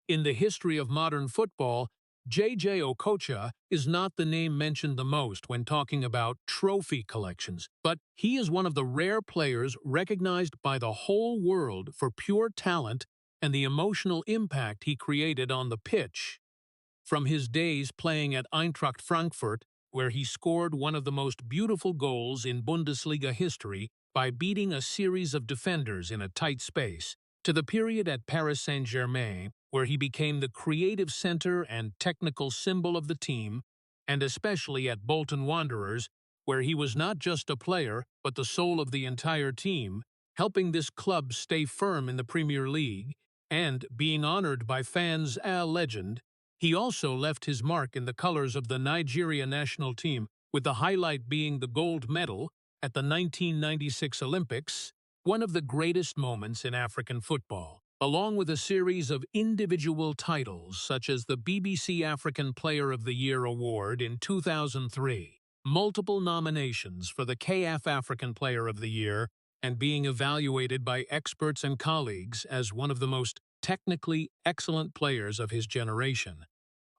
In the history of modern football, Jay-Jay Okocha is not the name mentioned the most when talking about trophy collections, but he is one of the rare players recognized by the whole world for pure talent and the emotional impact he created on the pitch. From his days playing at Eintracht Frankfurt, where he scored one of the most beautiful goals in Bundesliga history by beating a series of defenders in a tight space, to the period at Paris Saint-Germain, where he became the creative center and technical symbol of the team, and especially at Bolton Wanderers, where he was not just a player but the soul of the entire team, helping this club stay firm in the Premier League, and being honored by fans as a legend. He also left his mark in the colors of the Nigeria national team, with the highlight being the gold medal at the 1996 Olympics, one of the greatest moments in African football, along with a series of individual titles such as the BBC African Player of the Year Award in 2003, multiple nominations for the KF African Player of the Year, and being evaluated by experts and colleagues as one of the most technically excellent players of his generation.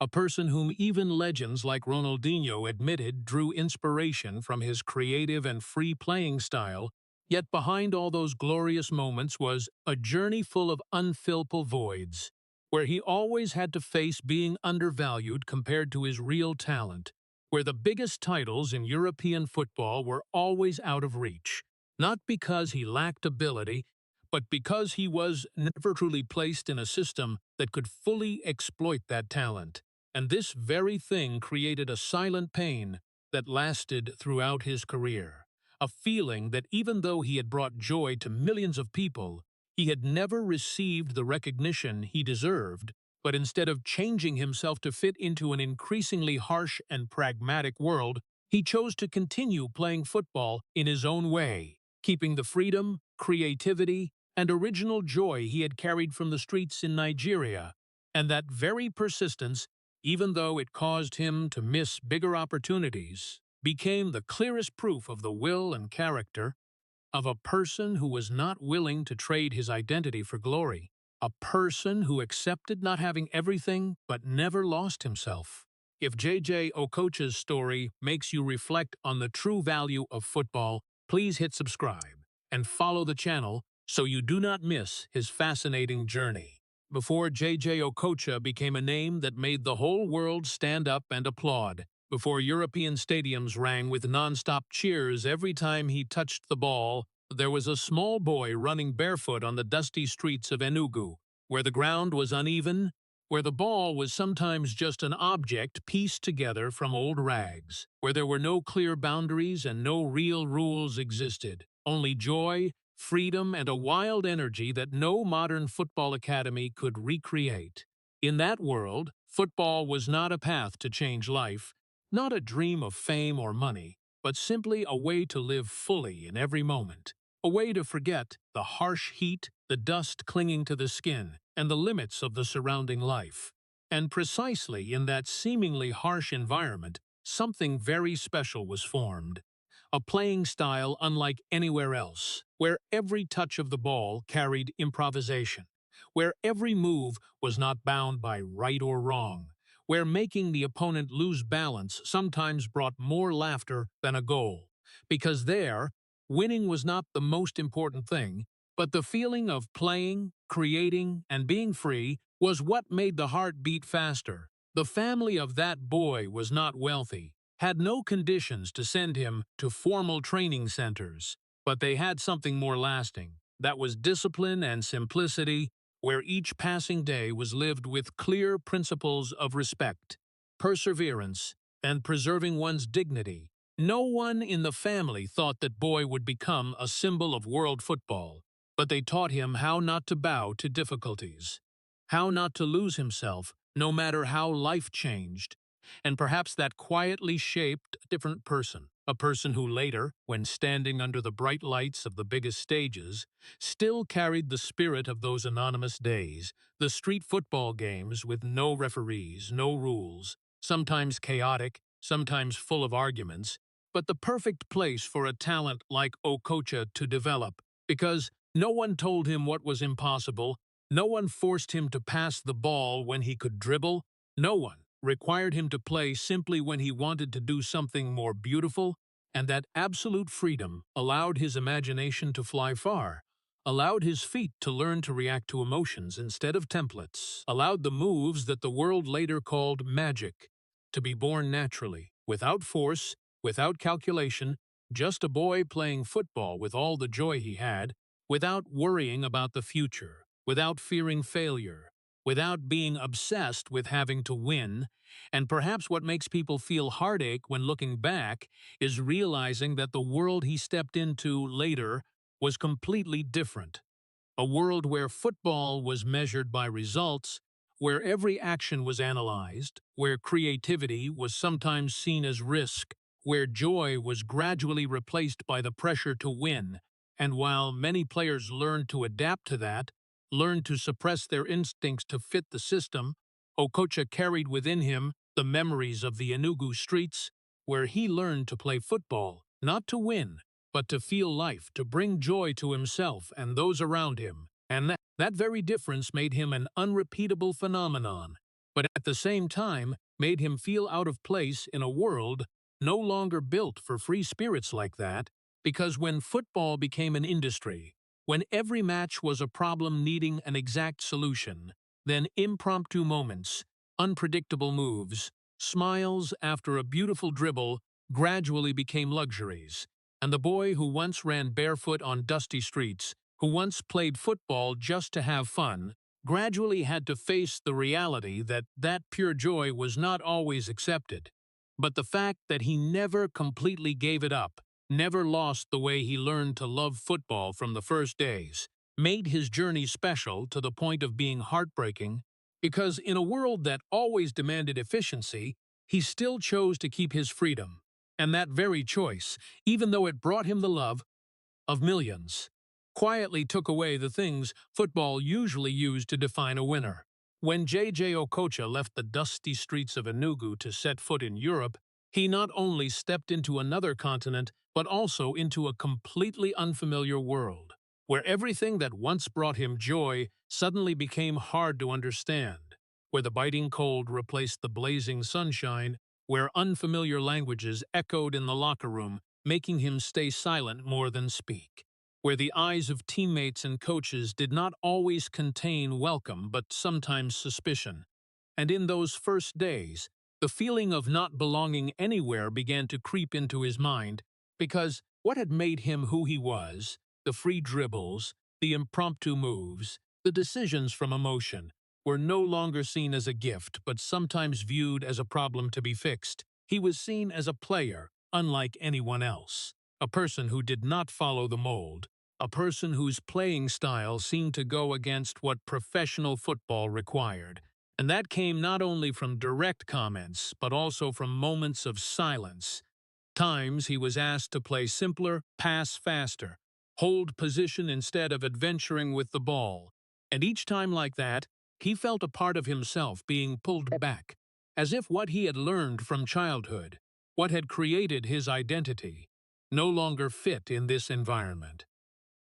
A person whom even legends like Ronaldinho admitted drew inspiration from his creative and free playing style, yet behind all those glorious moments was a journey full of unfillable voids, where he always had to face being undervalued compared to his real talent, where the biggest titles in European football were always out of reach, not because he lacked ability, but because he was never truly placed in a system that could fully exploit that talent. And this very thing created a silent pain that lasted throughout his career, a feeling that even though he had brought joy to millions of people, he had never received the recognition he deserved, but instead of changing himself to fit into an increasingly harsh and pragmatic world, he chose to continue playing football in his own way, keeping the freedom, creativity, and original joy he had carried from the streets in Nigeria, and that very persistence, even though it caused him to miss bigger opportunities, became the clearest proof of the will and character of a person who was not willing to trade his identity for glory, a person who accepted not having everything but never lost himself. If Jay-Jay Okocha's story makes you reflect on the true value of football, please hit subscribe and follow the channel so you do not miss his fascinating journey. Before Jay-Jay Okocha became a name that made the whole world stand up and applaud, before European stadiums rang with non-stop cheers every time he touched the ball, there was a small boy running barefoot on the dusty streets of Enugu, where the ground was uneven, where the ball was sometimes just an object pieced together from old rags, where there were no clear boundaries and no real rules existed, only joy, freedom, and a wild energy that no modern football academy could recreate. In that world, football was not a path to change life, not a dream of fame or money, but simply a way to live fully in every moment, a way to forget the harsh heat, the dust clinging to the skin, and the limits of the surrounding life. And precisely in that seemingly harsh environment, something very special was formed. A playing style unlike anywhere else, where every touch of the ball carried improvisation, where every move was not bound by right or wrong, where making the opponent lose balance sometimes brought more laughter than a goal, because there, winning was not the most important thing, but the feeling of playing, creating, and being free was what made the heart beat faster. The family of that boy was not wealthy, had no conditions to send him to formal training centers, but they had something more lasting. That was discipline and simplicity, where each passing day was lived with clear principles of respect, perseverance, and preserving one's dignity. No one in the family thought that boy would become a symbol of world football, but they taught him how not to bow to difficulties, how not to lose himself, no matter how life changed, and perhaps that quietly shaped a different person, a person who later, when standing under the bright lights of the biggest stages, still carried the spirit of those anonymous days, the street football games with no referees, no rules, sometimes chaotic, sometimes full of arguments, but the perfect place for a talent like Okocha to develop, because no one told him what was impossible, No one forced him to pass the ball when he could dribble. No one required him to play simply when he wanted to do something more beautiful, and that absolute freedom allowed his imagination to fly far, allowed his feet to learn to react to emotions instead of templates, allowed the moves that the world later called magic to be born naturally, without force, without calculation, just a boy playing football with all the joy he had, without worrying about the future, without fearing failure, without being obsessed with having to win. And perhaps what makes people feel heartache when looking back is realizing that the world he stepped into later was completely different. A world where football was measured by results, where every action was analyzed, where creativity was sometimes seen as risk, where joy was gradually replaced by the pressure to win. And while many players learned to adapt to that, learned to suppress their instincts to fit the system, Okocha carried within him the memories of the Enugu streets, where he learned to play football, not to win, but to feel life, to bring joy to himself and those around him. And that very difference made him an unrepeatable phenomenon, but at the same time made him feel out of place in a world no longer built for free spirits like that, because when football became an industry, when every match was a problem needing an exact solution, then impromptu moments, unpredictable moves, smiles after a beautiful dribble gradually became luxuries. And the boy who once ran barefoot on dusty streets, who once played football just to have fun, gradually had to face the reality that that pure joy was not always accepted. But the fact that he never completely gave it up, never lost the way he learned to love football from the first days, made his journey special to the point of being heartbreaking, because in a world that always demanded efficiency, he still chose to keep his freedom. And that very choice, even though it brought him the love of millions, quietly took away the things football usually used to define a winner. When Jay-Jay Okocha left the dusty streets of Enugu to set foot in Europe, he not only stepped into another continent, but also into a completely unfamiliar world, where everything that once brought him joy suddenly became hard to understand, where the biting cold replaced the blazing sunshine, where unfamiliar languages echoed in the locker room, making him stay silent more than speak, where the eyes of teammates and coaches did not always contain welcome but sometimes suspicion. And in those first days, the feeling of not belonging anywhere began to creep into his mind, because what had made him who he was, the free dribbles, the impromptu moves, the decisions from emotion, were no longer seen as a gift but sometimes viewed as a problem to be fixed. He was seen as a player, unlike anyone else, a person who did not follow the mold, a person whose playing style seemed to go against what professional football required. And that came not only from direct comments, but also from moments of silence. Times he was asked to play simpler, pass faster, hold position instead of adventuring with the ball. And each time like that, he felt a part of himself being pulled back, as if what he had learned from childhood, what had created his identity, no longer fit in this environment.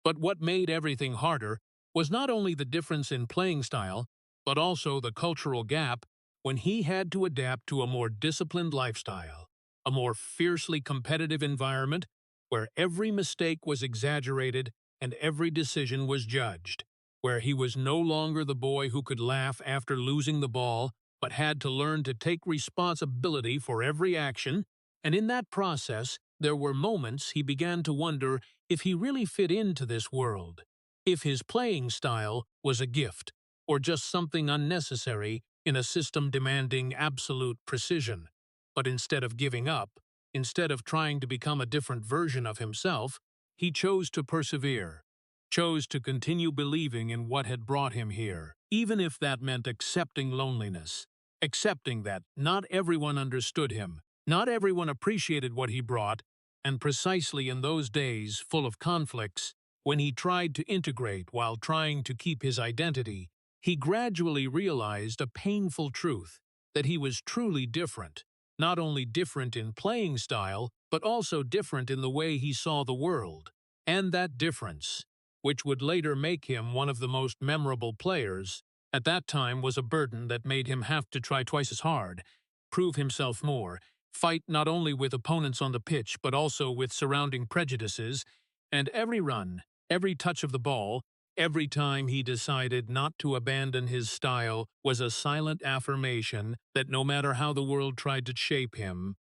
But what made everything harder was not only the difference in playing style, but also the cultural gap when he had to adapt to a more disciplined lifestyle, a more fiercely competitive environment where every mistake was exaggerated and every decision was judged, where he was no longer the boy who could laugh after losing the ball, but had to learn to take responsibility for every action. And in that process, there were moments he began to wonder if he really fit into this world, if his playing style was a gift, or just something unnecessary in a system demanding absolute precision. But instead of giving up, instead of trying to become a different version of himself, he chose to persevere, chose to continue believing in what had brought him here, even if that meant accepting loneliness, accepting that not everyone understood him, not everyone appreciated what he brought, and precisely in those days full of conflicts, when he tried to integrate while trying to keep his identity, he gradually realized a painful truth, that he was truly different, not only different in playing style, but also different in the way he saw the world. And that difference which would later make him one of the most memorable players, at that time was a burden that made him have to try twice as hard, prove himself more, fight not only with opponents on the pitch but also with surrounding prejudices, and every run, every touch of the ball, every time he decided not to abandon his style was a silent affirmation that no matter how the world tried to shape him,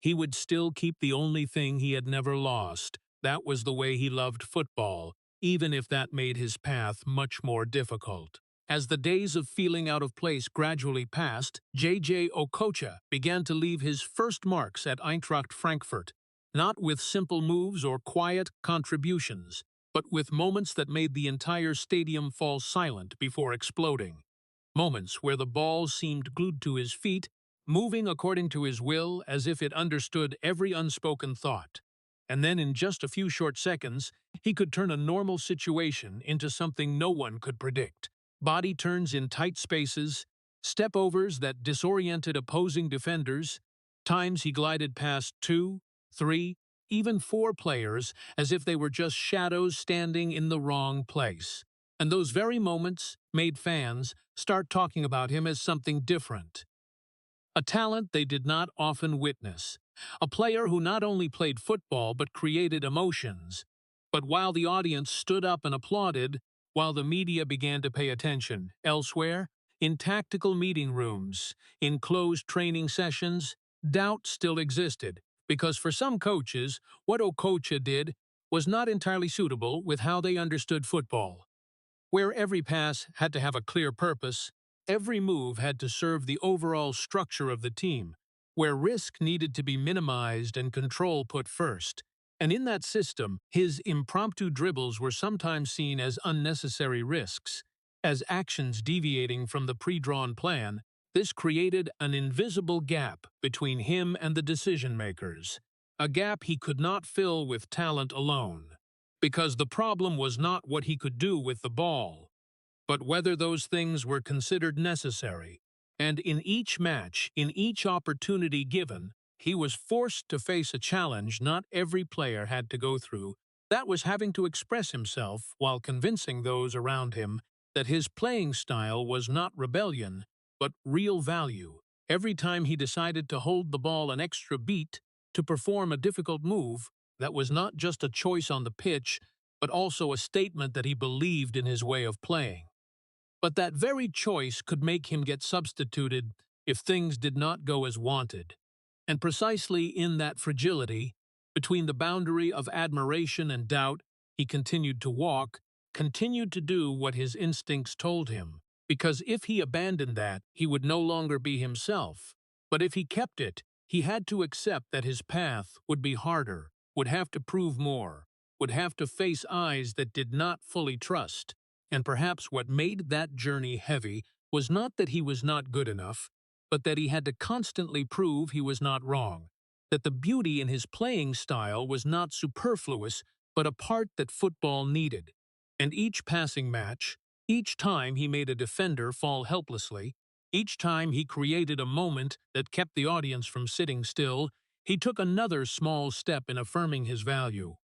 he would still keep the only thing he had never lost. That was the way he loved football, even if that made his path much more difficult. As the days of feeling out of place gradually passed, Jay-Jay Okocha began to leave his first marks at Eintracht Frankfurt, not with simple moves or quiet contributions, but with moments that made the entire stadium fall silent before exploding. Moments where the ball seemed glued to his feet, moving according to his will as if it understood every unspoken thought. And then in just a few short seconds, he could turn a normal situation into something no one could predict. Body turns in tight spaces, step-overs that disoriented opposing defenders. Times he glided past 2, 3, even 4 players as if they were just shadows standing in the wrong place. And those very moments made fans start talking about him as something different. A talent they did not often witness. A player who not only played football but created emotions. But while the audience stood up and applauded, while the media began to pay attention, elsewhere, in tactical meeting rooms, in closed training sessions, doubt still existed, because for some coaches, what Okocha did was not entirely suitable with how they understood football. Where every pass had to have a clear purpose, every move had to serve the overall structure of the team, where risk needed to be minimized and control put first. And in that system, his impromptu dribbles were sometimes seen as unnecessary risks, as actions deviating from the pre-drawn plan. This created an invisible gap between him and the decision-makers, a gap he could not fill with talent alone. Because the problem was not what he could do with the ball, but whether those things were considered necessary. And in each match, in each opportunity given, he was forced to face a challenge not every player had to go through. That was having to express himself while convincing those around him that his playing style was not rebellion, but real value. Every time he decided to hold the ball an extra beat, to perform a difficult move, that was not just a choice on the pitch, but also a statement that he believed in his way of playing. But that very choice could make him get substituted if things did not go as wanted. And precisely in that fragility, between the boundary of admiration and doubt, he continued to walk, continued to do what his instincts told him. Because if he abandoned that, he would no longer be himself. But if he kept it, he had to accept that his path would be harder, would have to prove more, would have to face eyes that did not fully trust. And perhaps what made that journey heavy was not that he was not good enough, but that he had to constantly prove he was not wrong, that the beauty in his playing style was not superfluous, but a part that football needed. And each passing match, each time he made a defender fall helplessly, each time he created a moment that kept the audience from sitting still, he took another small step in affirming his value,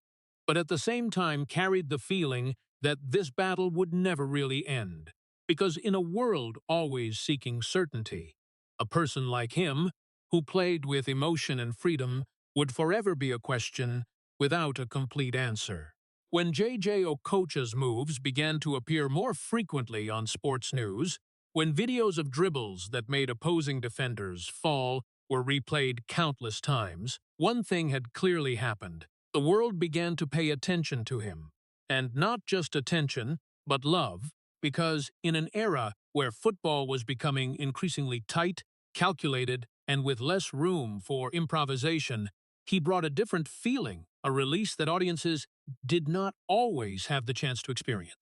but at the same time carried the feeling that this battle would never really end. Because in a world always seeking certainty, a person like him, who played with emotion and freedom, would forever be a question without a complete answer. When Jay-Jay Okocha's moves began to appear more frequently on sports news, when videos of dribbles that made opposing defenders fall were replayed countless times, one thing had clearly happened. The world began to pay attention to him. And not just attention, but love, because in an era where football was becoming increasingly tight, calculated, and with less room for improvisation, he brought a different feeling, a release that audiences did not always have the chance to experience.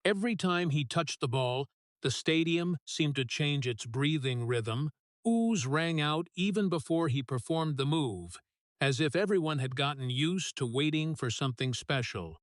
Every time he touched the ball, the stadium seemed to change its breathing rhythm. Oohs rang out even before he performed the move, as if everyone had gotten used to waiting for something special.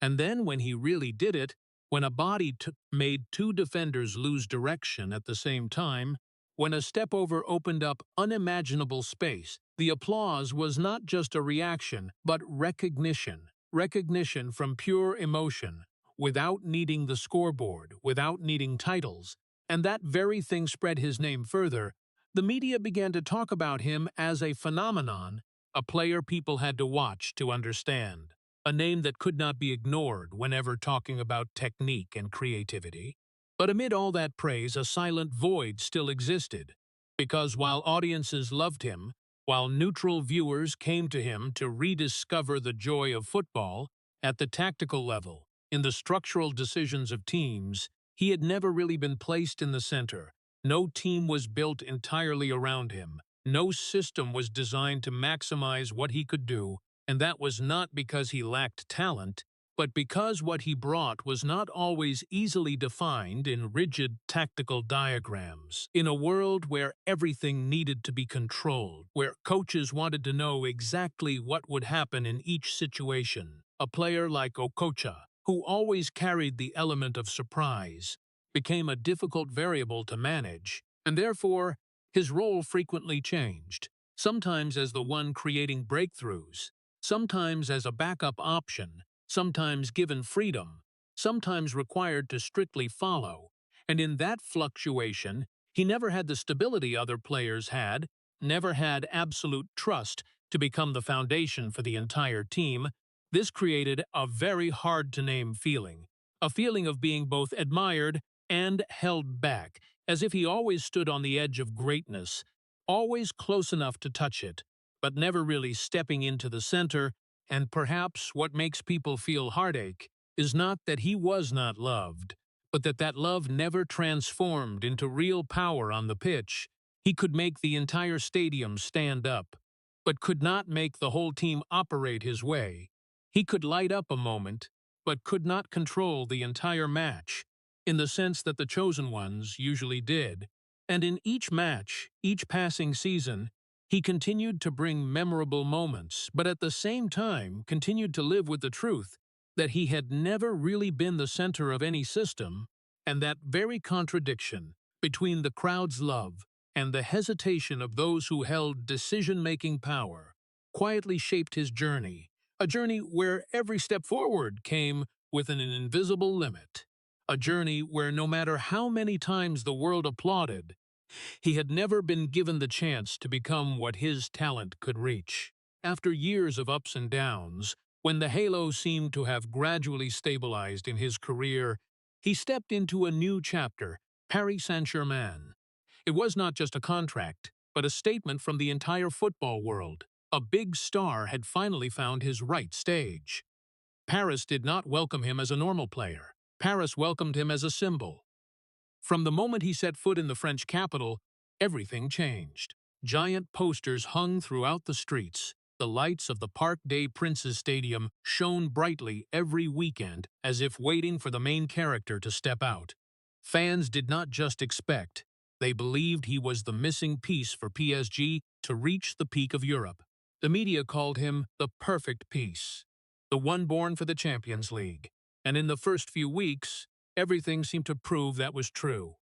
And then when he really did it, when a body made 2 defenders lose direction at the same time, when a step-over opened up unimaginable space, the applause was not just a reaction, but recognition. recognition from pure emotion, without needing the scoreboard, without needing titles, and that very thing spread his name further. The media began to talk about him as a phenomenon, a player people had to watch to understand, a name that could not be ignored whenever talking about technique and creativity. But amid all that praise, a silent void still existed, because while audiences loved him, while neutral viewers came to him to rediscover the joy of football, at the tactical level, in the structural decisions of teams, he had never really been placed in the center. No team was built entirely around him. No system was designed to maximize what he could do, and that was not because he lacked talent, but because what he brought was not always easily defined in rigid tactical diagrams. In a world where everything needed to be controlled, where coaches wanted to know exactly what would happen in each situation, a player like Okocha, who always carried the element of surprise, became a difficult variable to manage, and therefore his role frequently changed, sometimes as the one creating breakthroughs, sometimes as a backup option, sometimes given freedom, sometimes required to strictly follow, and in that fluctuation, he never had the stability other players had, never had absolute trust to become the foundation for the entire team. This created a very hard-to-name feeling, a feeling of being both admired and held back, as if he always stood on the edge of greatness, always close enough to touch it, but never really stepping into the center. And perhaps what makes people feel heartache is not that he was not loved, but that love never transformed into real power on the pitch. He could make the entire stadium stand up, but could not make the whole team operate his way. He could light up a moment, but could not control the entire match, in the sense that the chosen ones usually did. And in each match, each passing season, he continued to bring memorable moments, but at the same time continued to live with the truth that he had never really been the center of any system, and that very contradiction between the crowd's love and the hesitation of those who held decision-making power quietly shaped his journey, a journey where every step forward came with an invisible limit, a journey where no matter how many times the world applauded, he had never been given the chance to become what his talent could reach. After years of ups and downs, when the halo seemed to have gradually stabilized in his career, he stepped into a new chapter, Paris Saint-Germain. It was not just a contract, but a statement from the entire football world. A big star had finally found his right stage. Paris did not welcome him as a normal player. Paris welcomed him as a symbol. From the moment he set foot in the French capital, everything changed. Giant posters hung throughout the streets. The lights of the Parc des Princes Stadium shone brightly every weekend, as if waiting for the main character to step out. Fans did not just expect, they believed he was the missing piece for PSG to reach the peak of Europe. The media called him the perfect piece, the one born for the Champions League. And in the first few weeks, everything seemed to prove that was true.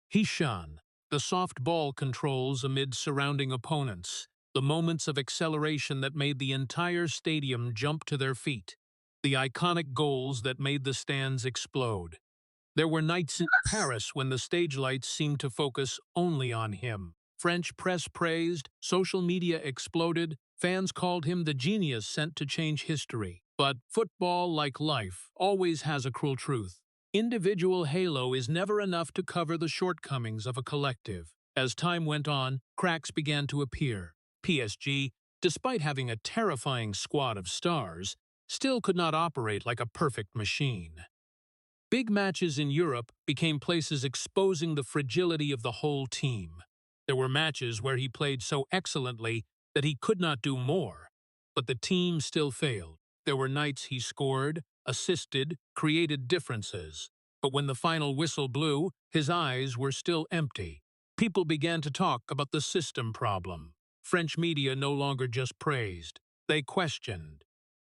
He shone, the soft ball controls amid surrounding opponents, the moments of acceleration that made the entire stadium jump to their feet, the iconic goals that made the stands explode. There were nights in Paris when the stage lights seemed to focus only on him. French press praised, social media exploded, fans called him the genius sent to change history. But football, like life, always has a cruel truth. Individual halo is never enough to cover the shortcomings of a collective. As time went on, cracks began to appear. PSG, despite having a terrifying squad of stars, still could not operate like a perfect machine. Big matches in Europe became places exposing the fragility of the whole team. There were matches where he played so excellently that he could not do more, but the team still failed. There were nights he scored, assisted, created differences, but when the final whistle blew, his eyes were still empty. People began to talk about the system problem. French media no longer just praised, they questioned.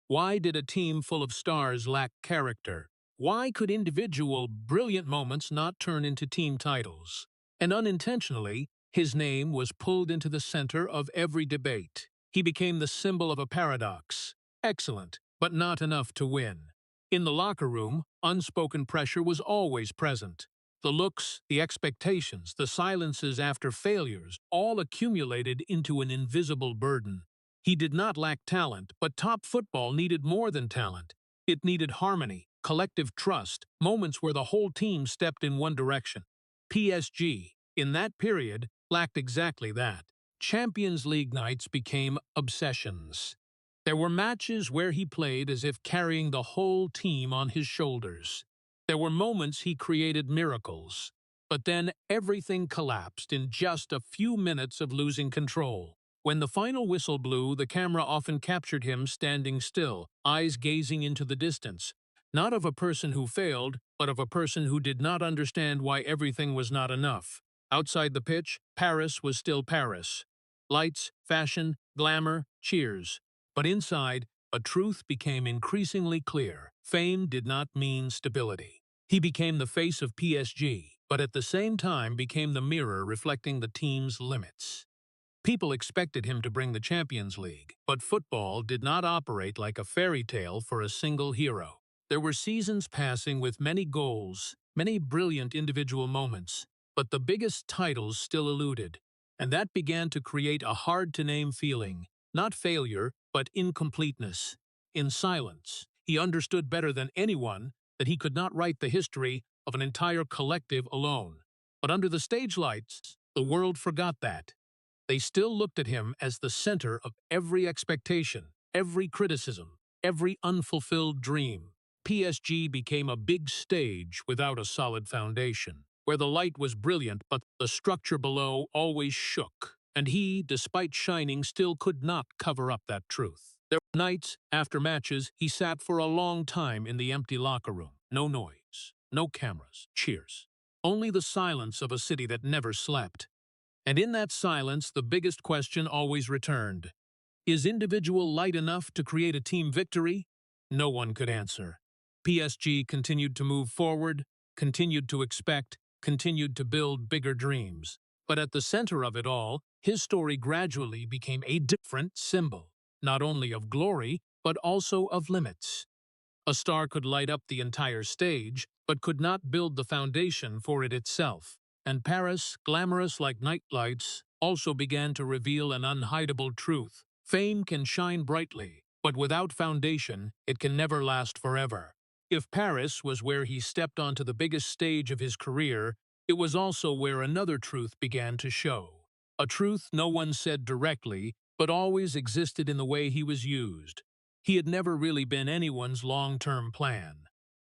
Why did a team full of stars lack character? Why could individual brilliant moments not turn into team titles? And unintentionally, his name was pulled into the center of every debate. He became the symbol of a paradox. Excellent, but not enough to win. In the locker room, unspoken pressure was always present. The looks, the expectations, the silences after failures all accumulated into an invisible burden. He did not lack talent, but top football needed more than talent. It needed harmony, collective trust, moments where the whole team stepped in one direction. PSG, in that period, lacked exactly that. Champions League nights became obsessions. There were matches where he played as if carrying the whole team on his shoulders. There were moments he created miracles. But then everything collapsed in just a few minutes of losing control. When the final whistle blew, the camera often captured him standing still, eyes gazing into the distance. Not of a person who failed, but of a person who did not understand why everything was not enough. Outside the pitch, Paris was still Paris. Lights, fashion, glamour, cheers. But inside, a truth became increasingly clear. Fame did not mean stability. He became the face of PSG, but at the same time became the mirror reflecting the team's limits. People expected him to bring the Champions League, but football did not operate like a fairy tale for a single hero. There were seasons passing with many goals, many brilliant individual moments, but the biggest titles still eluded, and that began to create a hard-to-name feeling, not failure, but incompleteness. In silence, he understood better than anyone that he could not write the history of an entire collective alone. But under the stage lights, the world forgot that. They still looked at him as the center of every expectation, every criticism, every unfulfilled dream. PSG became a big stage without a solid foundation, where the light was brilliant but the structure below always shook, and he, despite shining, still could not cover up that truth. There were nights, after matches, he sat for a long time in the empty locker room. No noise, no cameras, cheers. Only the silence of a city that never slept. And in that silence, the biggest question always returned. Is individual light enough to create a team victory? No one could answer. PSG continued to move forward, continued to expect, continued to build bigger dreams. But at the center of it all, his story gradually became a different symbol, not only of glory, but also of limits. A star could light up the entire stage, but could not build the foundation for it itself. And Paris, glamorous like nightlights, also began to reveal an unhideable truth. Fame can shine brightly, but without foundation, it can never last forever. If Paris was where he stepped onto the biggest stage of his career, it was also where another truth began to show. A truth no one said directly, but always existed in the way he was used. He had never really been anyone's long-term plan.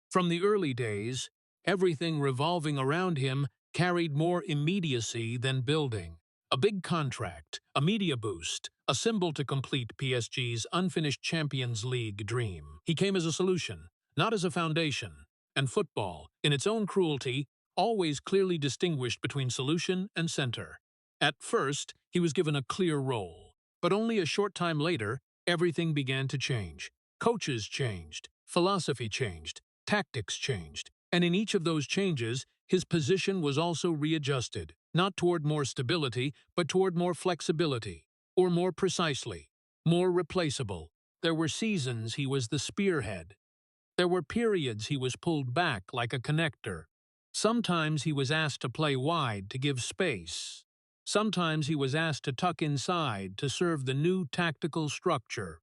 From the early days, everything revolving around him carried more immediacy than building. A big contract, a media boost, a symbol to complete PSG's unfinished Champions League dream. He came as a solution, not as a foundation. And football, in its own cruelty, always clearly distinguished between solution and center. At first, he was given a clear role, but only a short time later, everything began to change. Coaches changed, philosophy changed, tactics changed, and in each of those changes, his position was also readjusted, not toward more stability, but toward more flexibility, or more precisely, more replaceable. There were seasons he was the spearhead. There were periods he was pulled back like a connector. Sometimes he was asked to play wide to give space. Sometimes he was asked to tuck inside to serve the new tactical structure.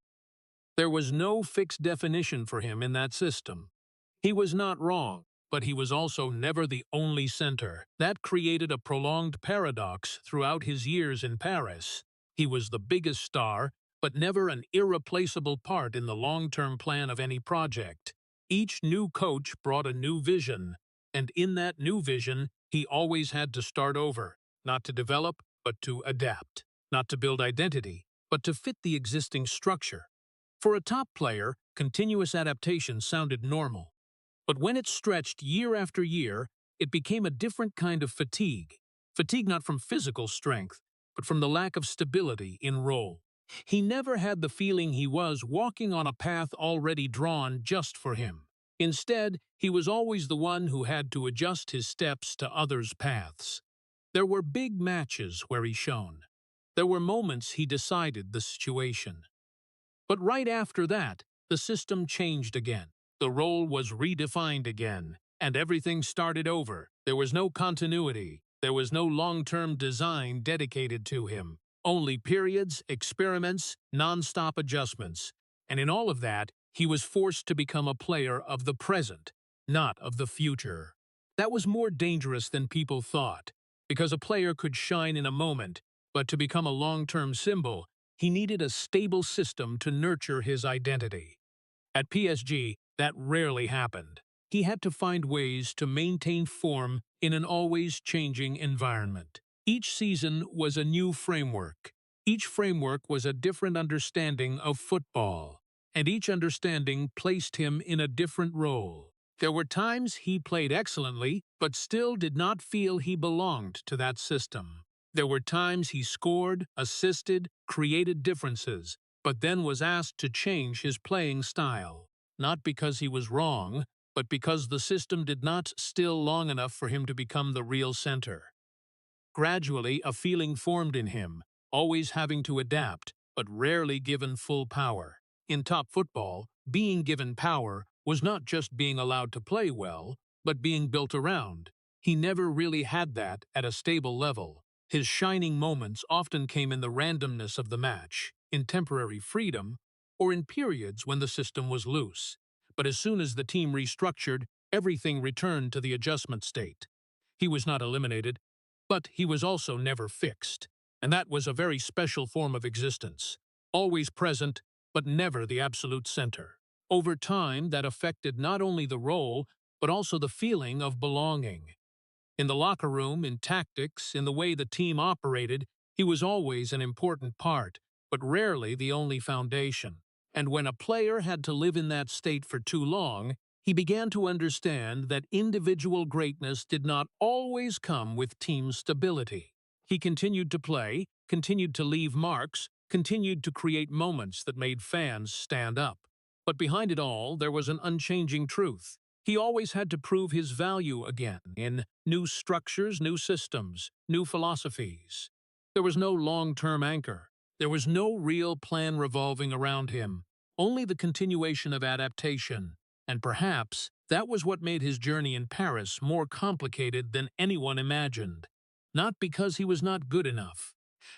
There was no fixed definition for him in that system. He was not wrong, but he was also never the only center. That created a prolonged paradox throughout his years in Paris. He was the biggest star, but never an irreplaceable part in the long-term plan of any project. Each new coach brought a new vision, and in that new vision, he always had to start over, not to develop, but to adapt, not to build identity, but to fit the existing structure. For a top player, continuous adaptation sounded normal. But when it stretched year after year, it became a different kind of fatigue. Fatigue not from physical strength, but from the lack of stability in role. He never had the feeling he was walking on a path already drawn just for him. Instead, he was always the one who had to adjust his steps to others' paths. There were big matches where he shone. There were moments he decided the situation. But right after that, The system changed again. The role was redefined again, and everything started over. There was no continuity. There was no long-term design dedicated to him. Only periods, experiments, non-stop adjustments. And in all of that, he was forced to become a player of the present, not of the future. That was more dangerous than people thought, because a player could shine in a moment, but to become a long-term symbol, he needed a stable system to nurture his identity. At PSG, that rarely happened. He had to find ways to maintain form in an always changing environment. Each season was a new framework. Each framework was a different understanding of football, and each understanding placed him in a different role. There were times he played excellently, but still did not feel he belonged to that system. There were times he scored, assisted, created differences, but then was asked to change his playing style. Not because he was wrong, but because the system did not still long enough for him to become the real center. Gradually, a feeling formed in him, always having to adapt, but rarely given full power. In top football, being given power was not just being allowed to play well, but being built around. He never really had that at a stable level. His shining moments often came in the randomness of the match, in temporary freedom, or in periods when the system was loose. But as soon as the team restructured, everything returned to the adjustment state. He was not eliminated, but he was also never fixed, and that was a very special form of existence, always present, but never the absolute center. Over time, that affected not only the role, but also the feeling of belonging. In the locker room, in tactics, in the way the team operated, he was always an important part, but rarely the only foundation. And when a player had to live in that state for too long, he began to understand that individual greatness did not always come with team stability. He continued to play, continued to leave marks, continued to create moments that made fans stand up. But behind it all, there was an unchanging truth. He always had to prove his value again in new structures, new systems, new philosophies. There was no long-term anchor. There was no real plan revolving around him, only the continuation of adaptation. And perhaps that was what made his journey in Paris more complicated than anyone imagined. Not because he was not good enough,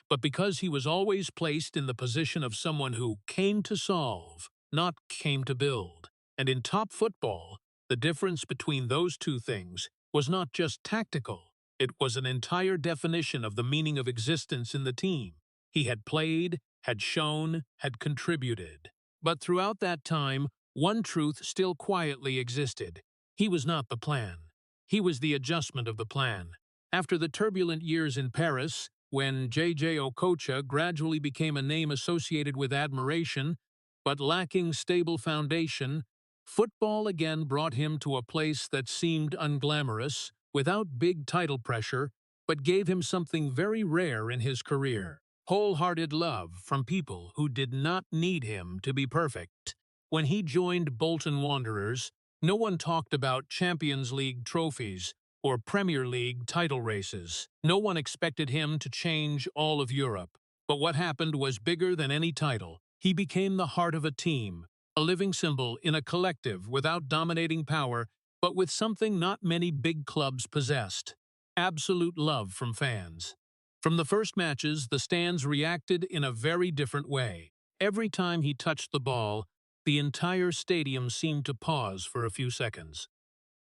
but because he was always placed in the position of someone who came to solve, not came to build. And in top football, the difference between those two things was not just tactical, it was an entire definition of the meaning of existence in the team. He had played, had shown, had contributed. But throughout that time, one truth still quietly existed. He was not the plan. He was the adjustment of the plan. After the turbulent years in Paris, when Jay-Jay Okocha gradually became a name associated with admiration, but lacking stable foundation, football again brought him to a place that seemed unglamorous, without big title pressure, but gave him something very rare in his career: wholehearted love from people who did not need him to be perfect. When he joined Bolton Wanderers, no one talked about Champions League trophies or Premier League title races. No one expected him to change all of Europe. But what happened was bigger than any title. He became the heart of a team, a living symbol in a collective without dominating power, but with something not many big clubs possessed: absolute love from fans. From the first matches, the stands reacted in a very different way. Every time he touched the ball, the entire stadium seemed to pause for a few seconds.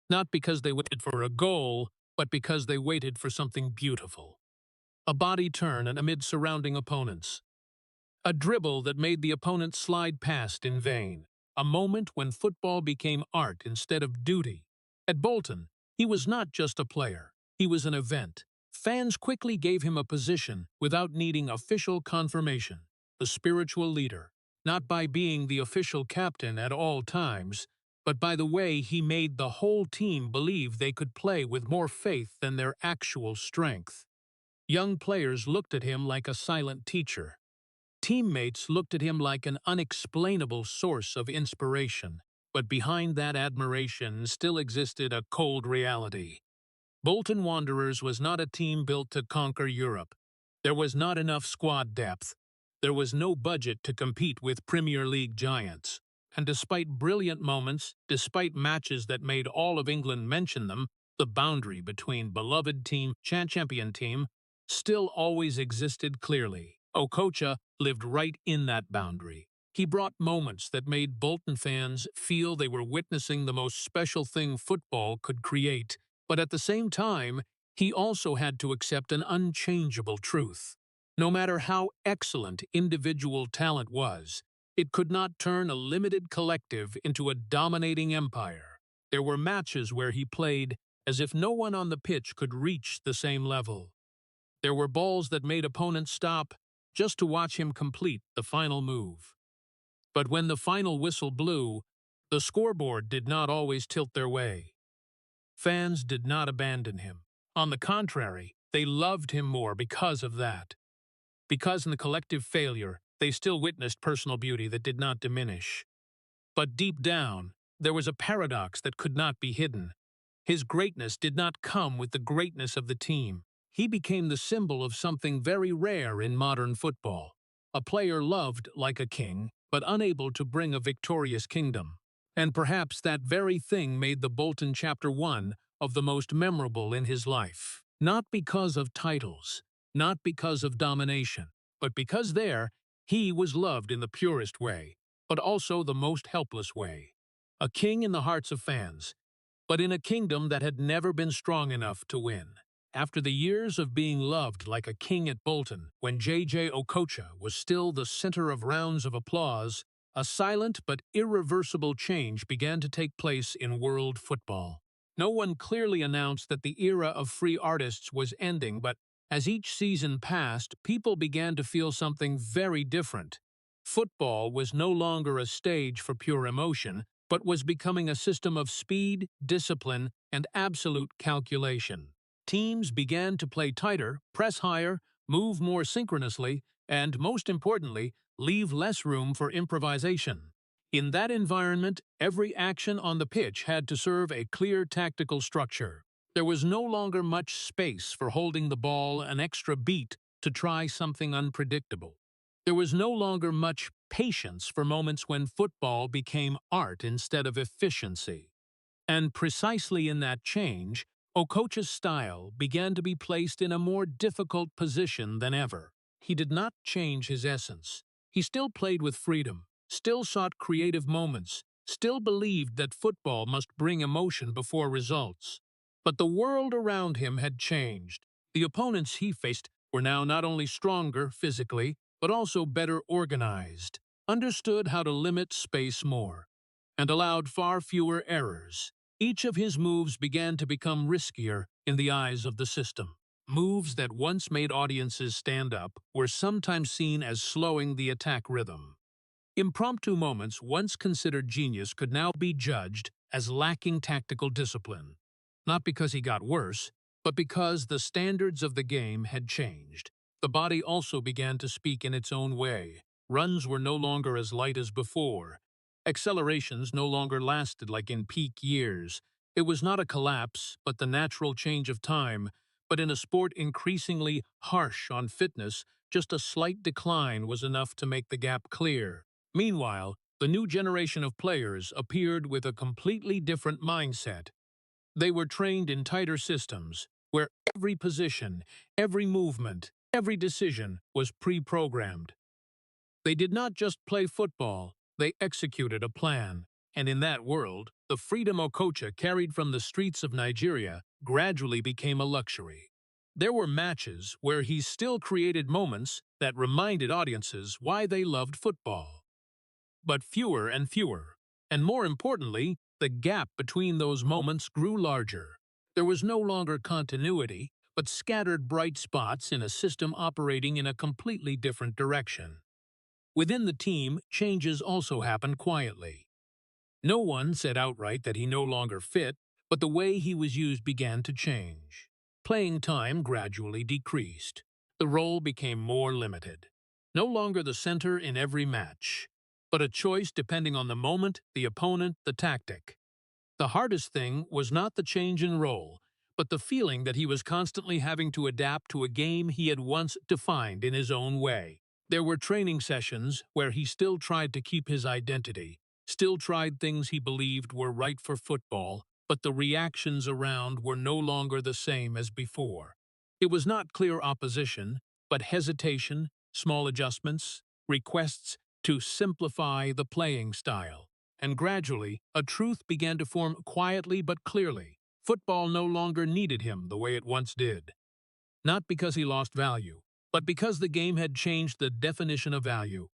Not because they waited for a goal, but because they waited for something beautiful. A body turn amid surrounding opponents. A dribble that made the opponent slide past in vain. A moment when football became art instead of duty. At Bolton, he was not just a player. He was an event. Fans quickly gave him a position without needing official confirmation. The spiritual leader. Not by being the official captain at all times, but by the way he made the whole team believe they could play with more faith than their actual strength. Young players looked at him like a silent teacher. Teammates looked at him like an unexplainable source of inspiration. But behind that admiration still existed a cold reality. Bolton Wanderers was not a team built to conquer Europe. There was not enough squad depth. There was no budget to compete with Premier League giants. And despite brilliant moments, despite matches that made all of England mention them, the boundary between beloved team, champion team, still always existed clearly. Okocha lived right in that boundary. He brought moments that made Bolton fans feel they were witnessing the most special thing football could create, but at the same time, he also had to accept an unchangeable truth. No matter how excellent individual talent was, it could not turn a limited collective into a dominating empire. There were matches where he played as if no one on the pitch could reach the same level. There were balls that made opponents stop just to watch him complete the final move. But when the final whistle blew, the scoreboard did not always tilt their way. Fans did not abandon him. On the contrary, they loved him more because of that. Because in the collective failure, they still witnessed personal beauty that did not diminish. But deep down, there was a paradox that could not be hidden. His greatness did not come with the greatness of the team. He became the symbol of something very rare in modern football. A player loved like a king, but unable to bring a victorious kingdom. And perhaps that very thing made the Bolton Chapter 1 of the most memorable in his life. Not because of titles, not because of domination, but because there, he was loved in the purest way, but also the most helpless way. A king in the hearts of fans, but in a kingdom that had never been strong enough to win. After the years of being loved like a king at Bolton, when Jay-Jay Okocha was still the center of rounds of applause, a silent but irreversible change began to take place in world football. No one clearly announced that the era of free artists was ending, but as each season passed, people began to feel something very different. Football was no longer a stage for pure emotion, but was becoming a system of speed, discipline, and absolute calculation. Teams began to play tighter, press higher, move more synchronously, and, most importantly, leave less room for improvisation. In that environment, every action on the pitch had to serve a clear tactical structure. There was no longer much space for holding the ball an extra beat to try something unpredictable. There was no longer much patience for moments when football became art instead of efficiency. And precisely in that change, Okocha's style began to be placed in a more difficult position than ever. He did not change his essence. He still played with freedom, still sought creative moments, still believed that football must bring emotion before results. But the world around him had changed. The opponents he faced were now not only stronger physically, but also better organized, understood how to limit space more, and allowed far fewer errors. Each of his moves began to become riskier in the eyes of the system. Moves that once made audiences stand up were sometimes seen as slowing the attack rhythm. Impromptu moments once considered genius could now be judged as lacking tactical discipline. Not because he got worse, but because the standards of the game had changed. The body also began to speak in its own way. Runs were no longer as light as before. Accelerations no longer lasted like in peak years. It was not a collapse, but the natural change of time. But in a sport increasingly harsh on fitness, just a slight decline was enough to make the gap clear. Meanwhile, the new generation of players appeared with a completely different mindset. They were trained in tighter systems, where every position, every movement, every decision was pre-programmed. They did not just play football, they executed a plan. And in that world, the freedom Okocha carried from the streets of Nigeria gradually became a luxury. There were matches where he still created moments that reminded audiences why they loved football. But fewer and fewer. And more importantly, the gap between those moments grew larger. There was no longer continuity, but scattered bright spots in a system operating in a completely different direction. Within the team, changes also happened quietly. No one said outright that he no longer fit, but the way he was used began to change. Playing time gradually decreased. The role became more limited. No longer the center in every match, but a choice depending on the moment, the opponent, the tactic. The hardest thing was not the change in role, but the feeling that he was constantly having to adapt to a game he had once defined in his own way. There were training sessions where he still tried to keep his identity, still tried things he believed were right for football, but the reactions around were no longer the same as before. It was not clear opposition, but hesitation, small adjustments, requests to simplify the playing style. And gradually, a truth began to form quietly but clearly. Football no longer needed him the way it once did. Not because he lost value, but because the game had changed the definition of value.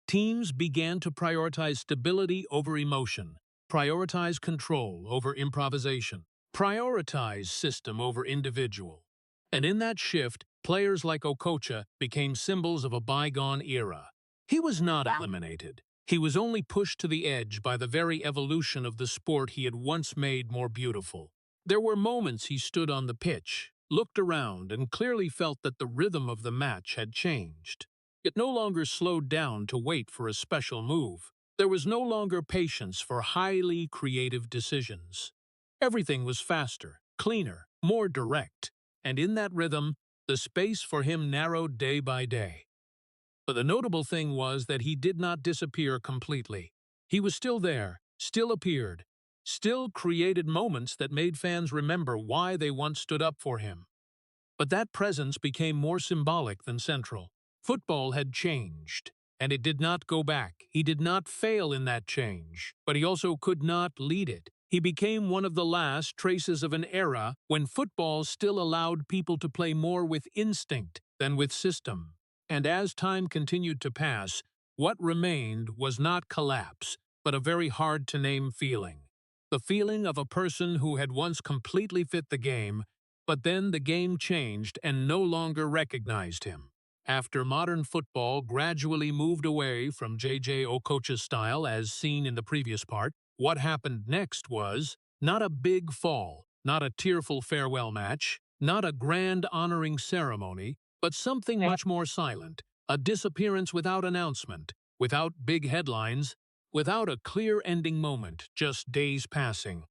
Teams began to prioritize stability over emotion, prioritize control over improvisation, prioritize system over individual. And in that shift, players like Okocha became symbols of a bygone era. He was not eliminated. He was only pushed to the edge by the very evolution of the sport he had once made more beautiful. There were moments he stood on the pitch, looked around, and clearly felt that the rhythm of the match had changed. It no longer slowed down to wait for a special move. There was no longer patience for highly creative decisions. Everything was faster, cleaner, more direct, and in that rhythm, the space for him narrowed day by day. But the notable thing was that he did not disappear completely. He was still there, still appeared, still created moments that made fans remember why they once stood up for him. But that presence became more symbolic than central. Football had changed, and it did not go back. He did not fail in that change, but he also could not lead it. He became one of the last traces of an era when football still allowed people to play more with instinct than with system. And as time continued to pass, what remained was not collapse, but a very hard-to-name feeling. The feeling of a person who had once completely fit the game, but then the game changed and no longer recognized him. After modern football gradually moved away from Jay-Jay Okocha's style as seen in the previous part, what happened next was not a big fall, not a tearful farewell match, not a grand honoring ceremony, but something much more silent, a disappearance without announcement, without big headlines, without a clear ending moment, just days passing.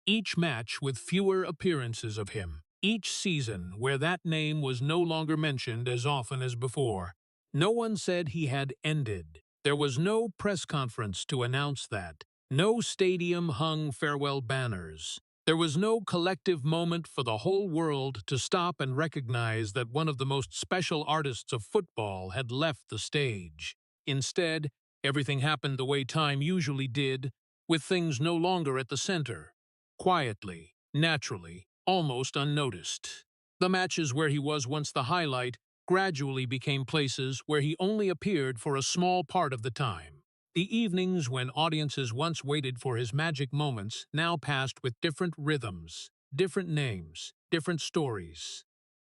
Each match with fewer appearances of him. Each season where that name was no longer mentioned as often as before. No one said he had ended. There was no press conference to announce that. No stadium hung farewell banners. There was no collective moment for the whole world to stop and recognize that one of the most special artists of football had left the stage. Instead, everything happened the way time usually did, with things no longer at the center. Quietly, naturally, almost unnoticed. The matches where he was once the highlight gradually became places where he only appeared for a small part of the time. The evenings when audiences once waited for his magic moments now passed with different rhythms, different names, different stories.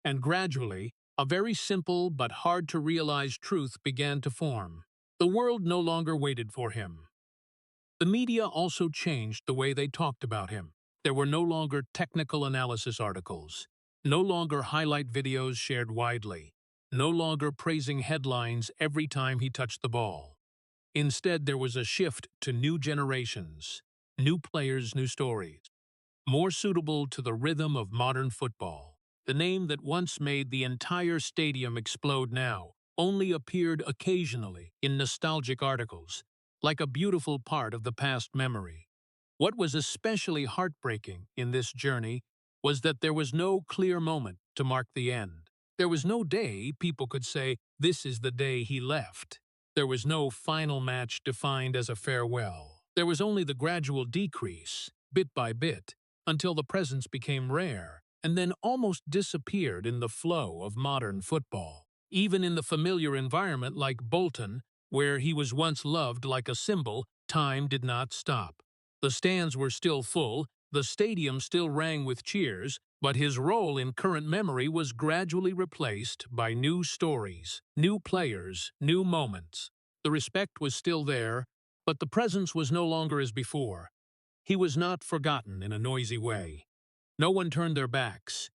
And gradually, a very simple but hard-to-realize truth began to form. The world no longer waited for him. The media also changed the way they talked about him. There were no longer technical analysis articles, no longer highlight videos shared widely, no longer praising headlines every time he touched the ball. Instead, there was a shift to new generations, new players, new stories, more suitable to the rhythm of modern football. The name that once made the entire stadium explode now only appeared occasionally in nostalgic articles, like a beautiful part of the past memory. What was especially heartbreaking in this journey was that there was no clear moment to mark the end. There was no day people could say, "This is the day he left." There was no final match defined as a farewell. There was only the gradual decrease, bit by bit, until the presence became rare, and then almost disappeared in the flow of modern football. Even in the familiar environment like Bolton, where he was once loved like a symbol, time did not stop. The stands were still full, the stadium still rang with cheers, but his role in current memory was gradually replaced by new stories, new players, new moments. The respect was still there, but the presence was no longer as before. He was not forgotten in a noisy way. No one turned their backs.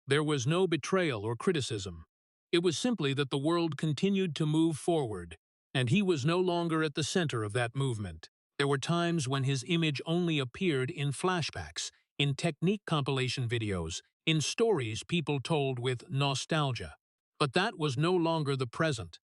There was no betrayal or criticism. It was simply that the world continued to move forward, and he was no longer at the center of that movement. There were times when his image only appeared in flashbacks, in technique compilation videos, in stories people told with nostalgia. But that was no longer the present.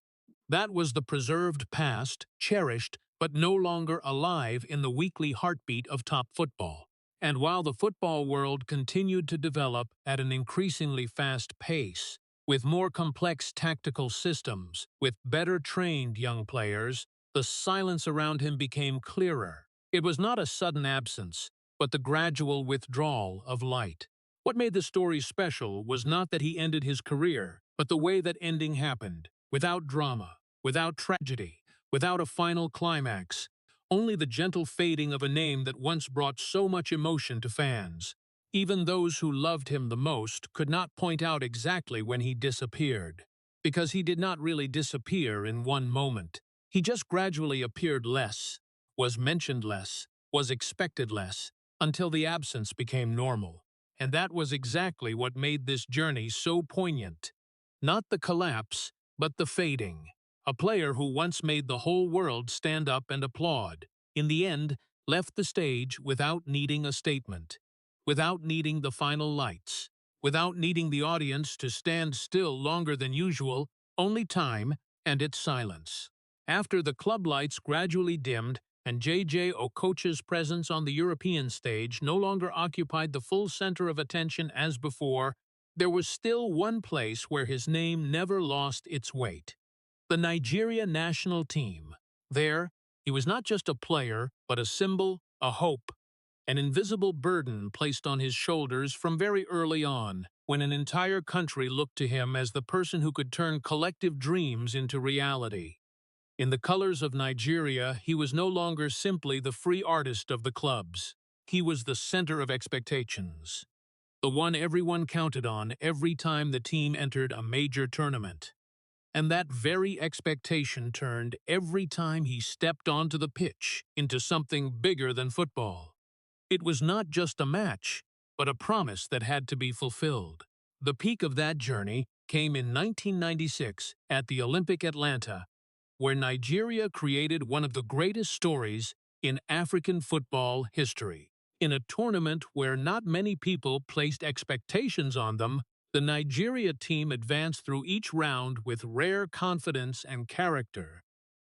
That was the preserved past, cherished but no longer alive in the weekly heartbeat of top football. And while the football world continued to develop at an increasingly fast pace, with more complex tactical systems, with better trained young players, the silence around him became clearer. It was not a sudden absence, but the gradual withdrawal of light. What made the story special was not that he ended his career, but the way that ending happened, without drama, without tragedy, without a final climax, only the gentle fading of a name that once brought so much emotion to fans. Even those who loved him the most could not point out exactly when he disappeared, because he did not really disappear in one moment. He just gradually appeared less, was mentioned less, was expected less, until the absence became normal. And that was exactly what made this journey so poignant. Not the collapse, but the fading. A player who once made the whole world stand up and applaud, in the end, left the stage without needing a statement, without needing the final lights, without needing the audience to stand still longer than usual, only time and its silence. After the club lights gradually dimmed and Jay-Jay Okocha's presence on the European stage no longer occupied the full center of attention as before, there was still one place where his name never lost its weight: the Nigeria national team. There, he was not just a player, but a symbol, a hope, an invisible burden placed on his shoulders from very early on, when an entire country looked to him as the person who could turn collective dreams into reality. In the colors of Nigeria, he was no longer simply the free artist of the clubs. He was the center of expectations, the one everyone counted on every time the team entered a major tournament. And that very expectation turned every time he stepped onto the pitch into something bigger than football. It was not just a match, but a promise that had to be fulfilled. The peak of that journey came in 1996 at the Olympic Atlanta, where Nigeria created one of the greatest stories in African football history. In a tournament where not many people placed expectations on them, the Nigeria team advanced through each round with rare confidence and character.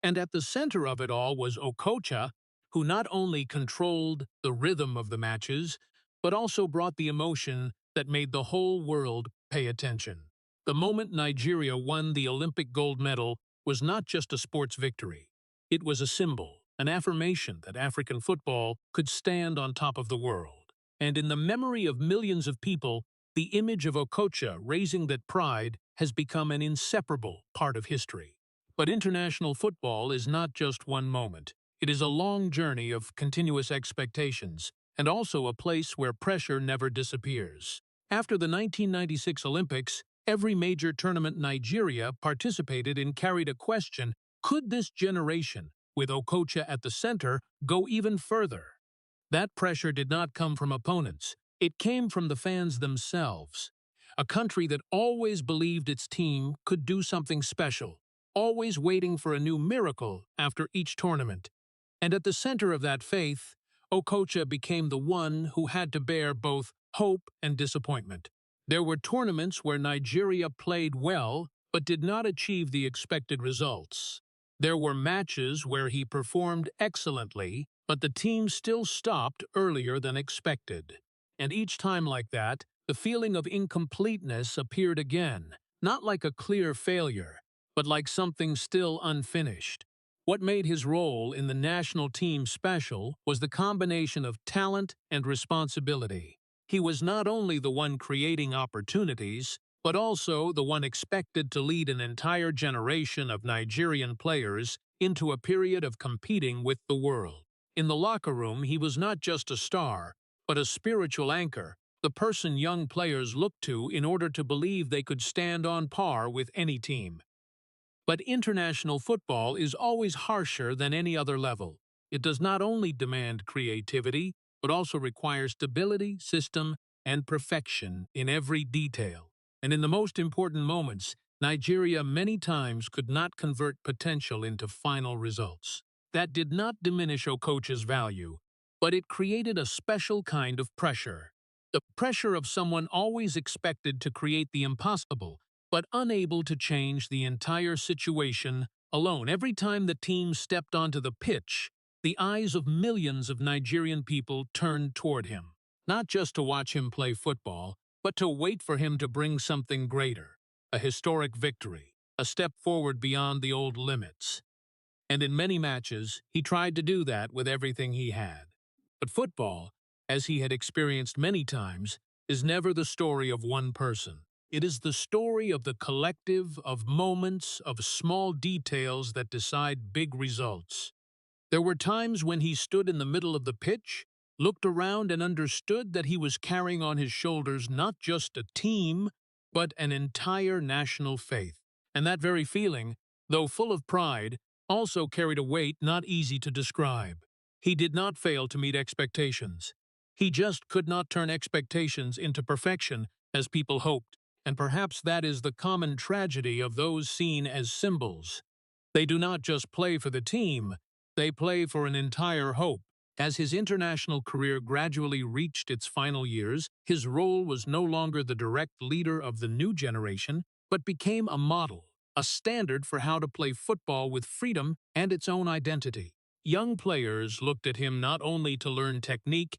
And at the center of it all was Okocha, who not only controlled the rhythm of the matches, but also brought the emotion that made the whole world pay attention. The moment Nigeria won the Olympic gold medal was not just a sports victory. It was a symbol, an affirmation that African football could stand on top of the world. And in the memory of millions of people, the image of Okocha raising that pride has become an inseparable part of history. But international football is not just one moment. It is a long journey of continuous expectations, and also a place where pressure never disappears. After the 1996 Olympics, every major tournament Nigeria participated in carried a question: could this generation, with Okocha at the center, go even further? That pressure did not come from opponents. It came from the fans themselves. A country that always believed its team could do something special, always waiting for a new miracle after each tournament. And at the center of that faith, Okocha became the one who had to bear both hope and disappointment. There were tournaments where Nigeria played well but did not achieve the expected results. There were matches where he performed excellently, but the team still stopped earlier than expected. And each time like that, the feeling of incompleteness appeared again, not like a clear failure, but like something still unfinished. What made his role in the national team special was the combination of talent and responsibility. He was not only the one creating opportunities, but also the one expected to lead an entire generation of Nigerian players into a period of competing with the world. In the locker room, he was not just a star, but a spiritual anchor, the person young players looked to in order to believe they could stand on par with any team. But international football is always harsher than any other level. It does not only demand creativity, but also requires stability, system, and perfection in every detail. And in the most important moments, Nigeria many times could not convert potential into final results. That did not diminish Okocha's value, but it created a special kind of pressure. The pressure of someone always expected to create the impossible, but unable to change the entire situation alone, every time the team stepped onto the pitch, the eyes of millions of Nigerian people turned toward him, not just to watch him play football, but to wait for him to bring something greater, a historic victory, a step forward beyond the old limits. And in many matches, he tried to do that with everything he had. But football, as he had experienced many times, is never the story of one person. It is the story of the collective, of moments, of small details that decide big results. There were times when he stood in the middle of the pitch, looked around and understood that he was carrying on his shoulders not just a team, but an entire national faith. And that very feeling, though full of pride, also carried a weight not easy to describe. He did not fail to meet expectations. He just could not turn expectations into perfection as people hoped, and perhaps that is the common tragedy of those seen as symbols. They do not just play for the team, they play for an entire hope. As his international career gradually reached its final years, his role was no longer the direct leader of the new generation, but became a model, a standard for how to play football with freedom and its own identity. Young players looked at him not only to learn technique,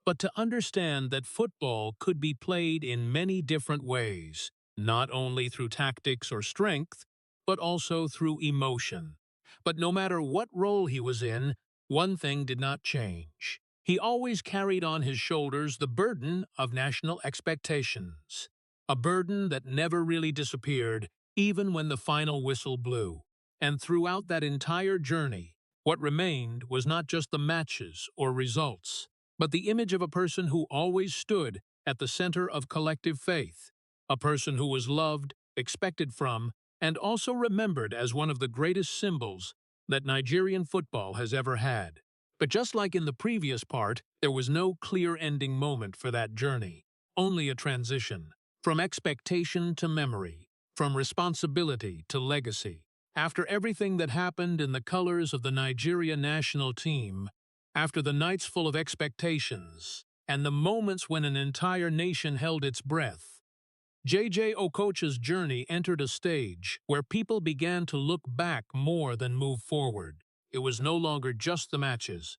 but to understand that football could be played in many different ways, not only through tactics or strength, but also through emotion. But no matter what role he was in, one thing did not change. He always carried on his shoulders the burden of national expectations, a burden that never really disappeared, even when the final whistle blew. And throughout that entire journey, what remained was not just the matches or results, but the image of a person who always stood at the center of collective faith, a person who was loved, expected from, and also remembered as one of the greatest symbols that Nigerian football has ever had. But just like in the previous part, there was no clear ending moment for that journey, only a transition, from expectation to memory, from responsibility to legacy. After everything that happened in the colors of the Nigeria national team, after the nights full of expectations, and the moments when an entire nation held its breath, Jay-Jay Okocha's journey entered a stage where people began to look back more than move forward. It was no longer just the matches,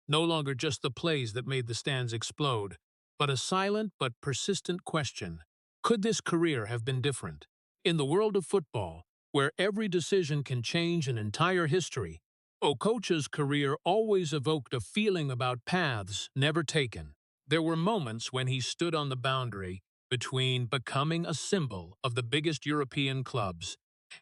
no longer just the plays that made the stands explode, but a silent but persistent question. Could this career have been different? In the world of football, where every decision can change an entire history, Okocha's career always evoked a feeling about paths never taken. There were moments when he stood on the boundary between becoming a symbol of the biggest European clubs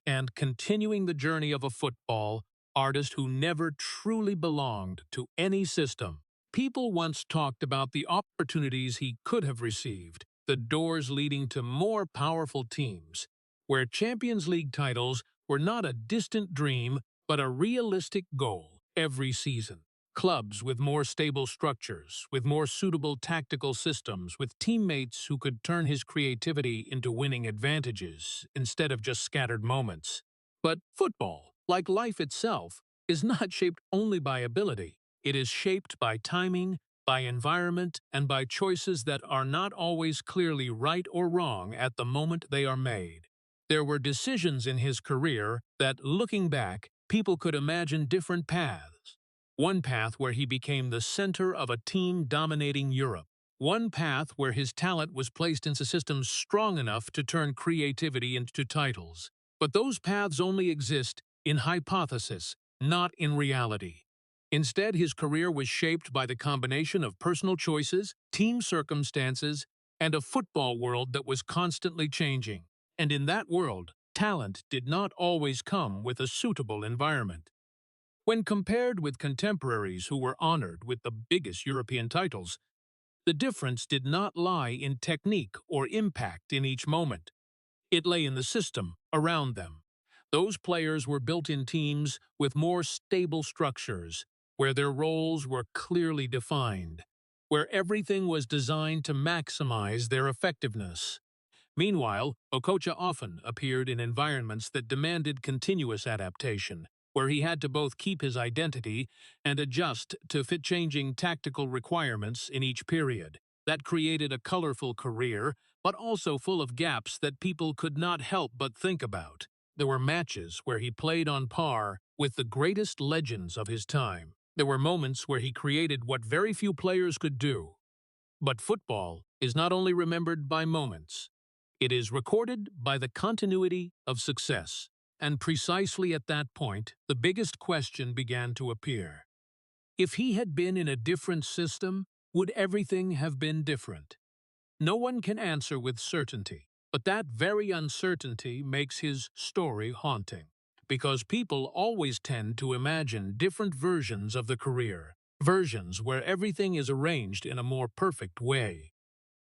and continuing the journey of a football artist who never truly belonged to any system. People once talked about the opportunities he could have received, the doors leading to more powerful teams, where Champions League titles were not a distant dream but a realistic goal every season. Clubs with more stable structures, with more suitable tactical systems, with teammates who could turn his creativity into winning advantages instead of just scattered moments. But football, like life itself, is not shaped only by ability. It is shaped by timing, by environment, and by choices that are not always clearly right or wrong at the moment they are made. There were decisions in his career that, looking back, people could imagine different paths. One path where he became the center of a team dominating Europe. One path where his talent was placed into systems strong enough to turn creativity into titles. But those paths only exist in hypothesis, not in reality. Instead, his career was shaped by the combination of personal choices, team circumstances, and a football world that was constantly changing. And in that world, talent did not always come with a suitable environment. When compared with contemporaries who were honored with the biggest European titles, the difference did not lie in technique or impact in each moment. It lay in the system around them. Those players were built in teams with more stable structures, where their roles were clearly defined, where everything was designed to maximize their effectiveness. Meanwhile, Okocha often appeared in environments that demanded continuous adaptation, where he had to both keep his identity and adjust to fit changing tactical requirements in each period. That created a colorful career, but also full of gaps that people could not help but think about. There were matches where he played on par with the greatest legends of his time. There were moments where he created what very few players could do. But football is not only remembered by moments, it is recorded by the continuity of success. And precisely at that point, the biggest question began to appear. If he had been in a different system, would everything have been different? No one can answer with certainty, but that very uncertainty makes his story haunting. Because people always tend to imagine different versions of the career, versions where everything is arranged in a more perfect way.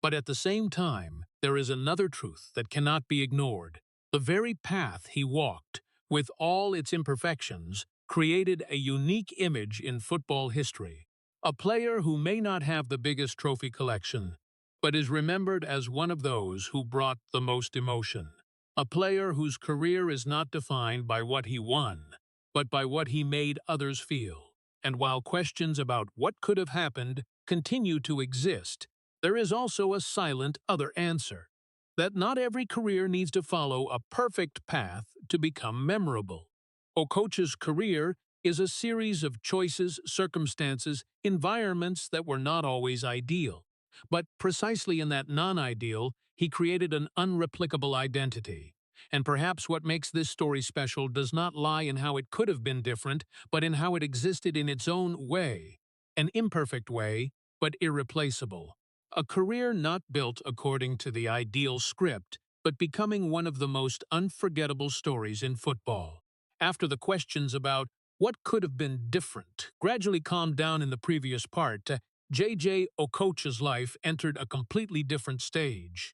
But at the same time, there is another truth that cannot be ignored. The very path he walked, with all its imperfections, created a unique image in football history. A player who may not have the biggest trophy collection, but is remembered as one of those who brought the most emotion. A player whose career is not defined by what he won, but by what he made others feel. And while questions about what could have happened continue to exist, there is also a silent other answer, that not every career needs to follow a perfect path to become memorable. Okocha's career is a series of choices, circumstances, environments that were not always ideal. But precisely in that non-ideal, he created an unreplicable identity. And perhaps what makes this story special does not lie in how it could have been different, but in how it existed in its own way. An imperfect way, but irreplaceable. A career not built according to the ideal script, but becoming one of the most unforgettable stories in football. After the questions about what could have been different gradually calmed down in the previous part, Jay-Jay Okocha's life entered a completely different stage.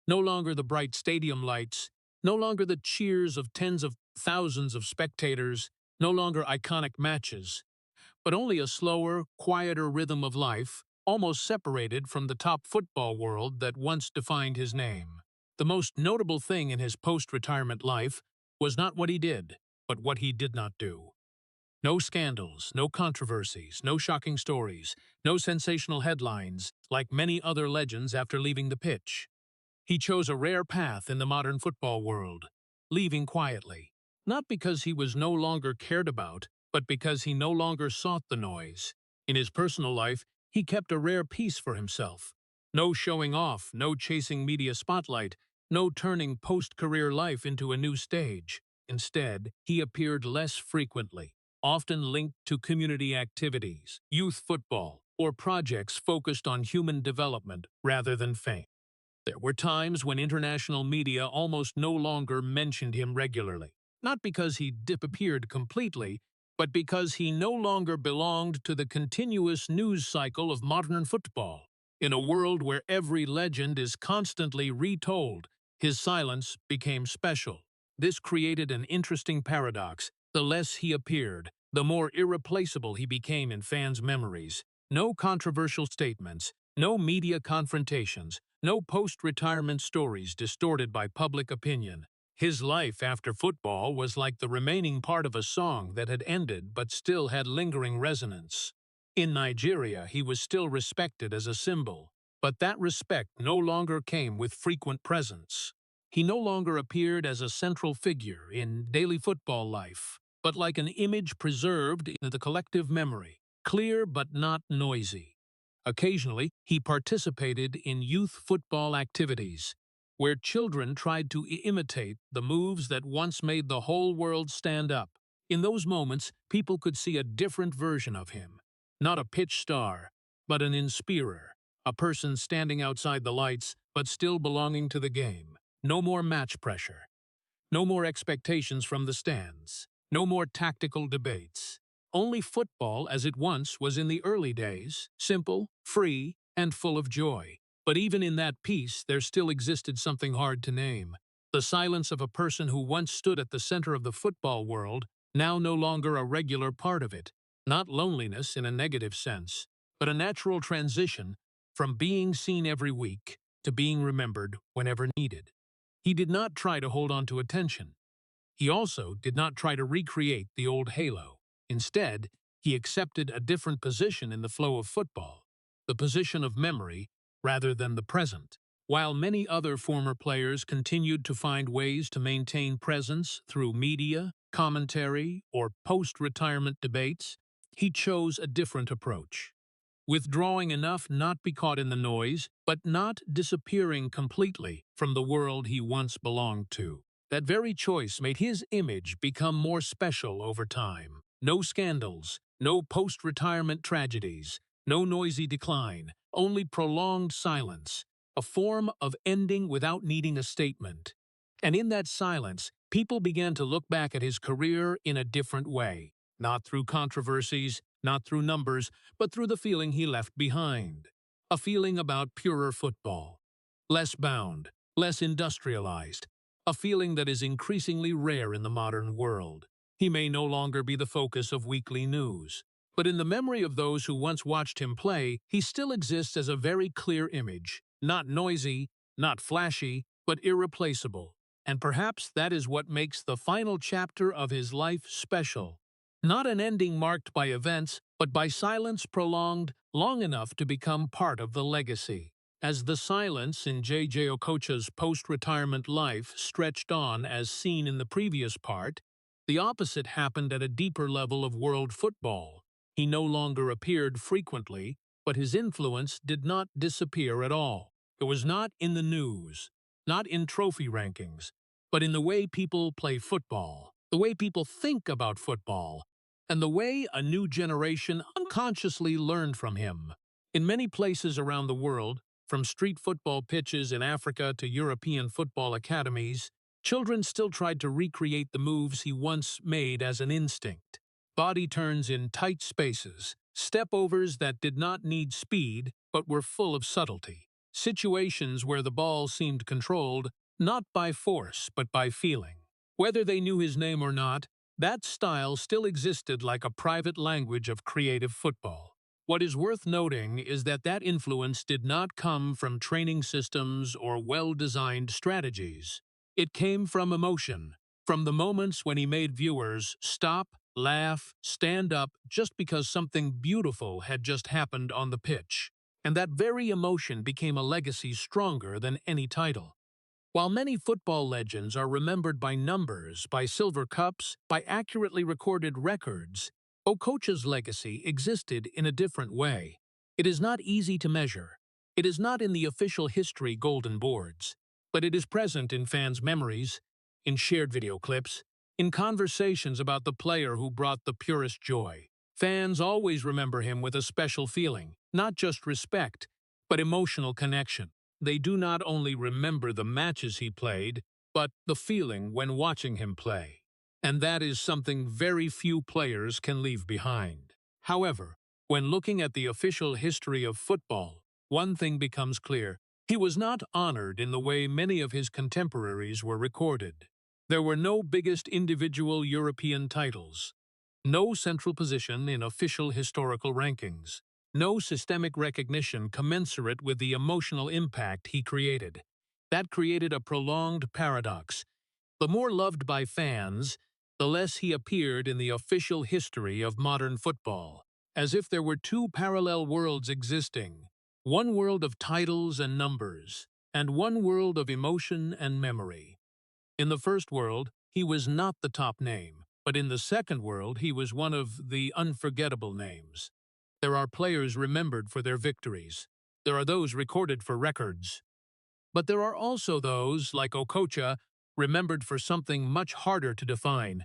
No longer the bright stadium lights, no longer the cheers of tens of thousands of spectators, no longer iconic matches, but only a slower, quieter rhythm of life, almost separated from the top football world that once defined his name. The most notable thing in his post-retirement life was not what he did, but what he did not do. No scandals, no controversies, no shocking stories, no sensational headlines, like many other legends after leaving the pitch. He chose a rare path in the modern football world, leaving quietly, not because he was no longer cared about, but because he no longer sought the noise. In his personal life, he kept a rare peace for himself. No showing off, no chasing media spotlight, no turning post-career life into a new stage. Instead, he appeared less frequently, often linked to community activities, youth football, or projects focused on human development rather than fame. There were times when international media almost no longer mentioned him regularly, not because he disappeared completely, but because he no longer belonged to the continuous news cycle of modern football. In a world where every legend is constantly retold, his silence became special. This created an interesting paradox. The less he appeared, the more irreplaceable he became in fans' memories. No controversial statements, no media confrontations, no post-retirement stories distorted by public opinion. His life after football was like the remaining part of a song that had ended but still had lingering resonance. In Nigeria, he was still respected as a symbol, but that respect no longer came with frequent presence. He no longer appeared as a central figure in daily football life, but like an image preserved in the collective memory, clear but not noisy. Occasionally, he participated in youth football activities, where children tried to imitate the moves that once made the whole world stand up. In those moments, people could see a different version of him. Not a pitch star, but an inspirer, a person standing outside the lights but still belonging to the game. No more match pressure. No more expectations from the stands. No more tactical debates. Only football as it once was in the early days, simple, free, and full of joy. But even in that peace, there still existed something hard to name. The silence of a person who once stood at the center of the football world, now no longer a regular part of it. Not loneliness in a negative sense, but a natural transition from being seen every week to being remembered whenever needed. He did not try to hold on to attention. He also did not try to recreate the old halo. Instead, he accepted a different position in the flow of football, the position of memory rather than the present. While many other former players continued to find ways to maintain presence through media, commentary, or post-retirement debates, he chose a different approach. Withdrawing enough not be caught in the noise, but not disappearing completely from the world he once belonged to. That very choice made his image become more special over time. No scandals, no post-retirement tragedies, no noisy decline, only prolonged silence, a form of ending without needing a statement. And in that silence, people began to look back at his career in a different way, not through controversies, not through numbers, but through the feeling he left behind. A feeling about purer football. Less bound, less industrialized. A feeling that is increasingly rare in the modern world. He may no longer be the focus of weekly news, but in the memory of those who once watched him play, he still exists as a very clear image. Not noisy, not flashy, but irreplaceable. And perhaps that is what makes the final chapter of his life special. Not an ending marked by events, but by silence prolonged long enough to become part of the legacy. As the silence in Jay-Jay Okocha's post-retirement life stretched on as seen in the previous part, the opposite happened at a deeper level of world football. He no longer appeared frequently, but his influence did not disappear at all. It was not in the news, not in trophy rankings, but in the way people play football, the way people think about football, and the way a new generation unconsciously learned from him. In many places around the world, from street football pitches in Africa to European football academies, children still tried to recreate the moves he once made as an instinct. Body turns in tight spaces, step-overs that did not need speed but were full of subtlety. Situations where the ball seemed controlled, not by force but by feeling. Whether they knew his name or not, that style still existed like a private language of creative football. What is worth noting is that that influence did not come from training systems or well-designed strategies. It came from emotion, from the moments when he made viewers stop, laugh, stand up just because something beautiful had just happened on the pitch. And that very emotion became a legacy stronger than any title. While many football legends are remembered by numbers, by silver cups, by accurately recorded records, Okocha's legacy existed in a different way. It is not easy to measure. It is not in the official history golden boards, but it is present in fans' memories, in shared video clips, in conversations about the player who brought the purest joy. Fans always remember him with a special feeling, not just respect, but emotional connection. They do not only remember the matches he played, but the feeling when watching him play. And that is something very few players can leave behind. However, when looking at the official history of football, one thing becomes clear. He was not honored in the way many of his contemporaries were recorded. There were no biggest individual European titles, no central position in official historical rankings, no systemic recognition commensurate with the emotional impact he created. That created a prolonged paradox. The more loved by fans, the less he appeared in the official history of modern football, as if there were two parallel worlds existing, one world of titles and numbers, and one world of emotion and memory. In the first world, he was not the top name, but in the second world, he was one of the unforgettable names. There are players remembered for their victories. There are those recorded for records. But there are also those, like Okocha, remembered for something much harder to define: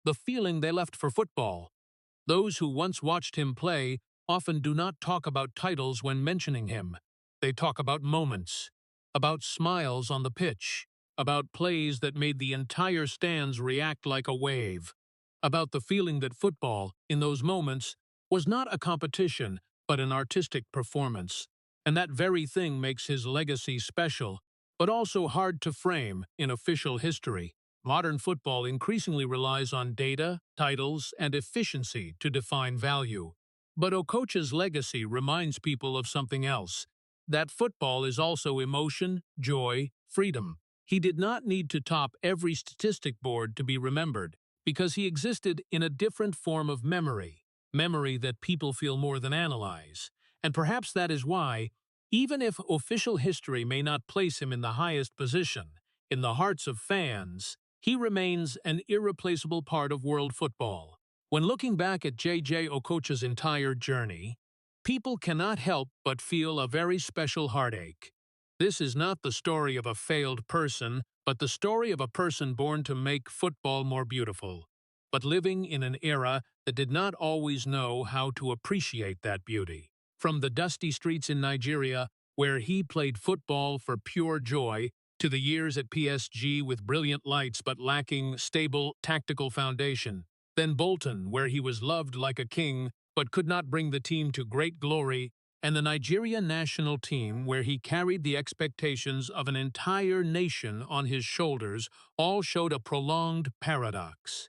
the feeling they left for football. Those who once watched him play often do not talk about titles when mentioning him. They talk about moments, about smiles on the pitch, about plays that made the entire stands react like a wave, about the feeling that football, in those moments, was not a competition but an artistic performance. And that very thing makes his legacy special, but also hard to frame in official history. Modern football increasingly relies on data, titles, and efficiency to define value. But Okocha's legacy reminds people of something else: that football is also emotion, joy, freedom. He did not need to top every statistic board to be remembered, because he existed in a different form of memory that people feel more than analyze. And perhaps that is why, Even if official history may not place him in the highest position, in the hearts of fans, he remains an irreplaceable part of world football. When looking back at Jay-Jay Okocha's entire journey, people cannot help but feel a very special heartache. This is not the story of a failed person, but the story of a person born to make football more beautiful, but living in an era that did not always know how to appreciate that beauty. From the dusty streets in Nigeria, where he played football for pure joy, to the years at PSG with brilliant lights but lacking stable tactical foundation, then Bolton, where he was loved like a king but could not bring the team to great glory, and the Nigeria national team, where he carried the expectations of an entire nation on his shoulders, all showed a prolonged paradox.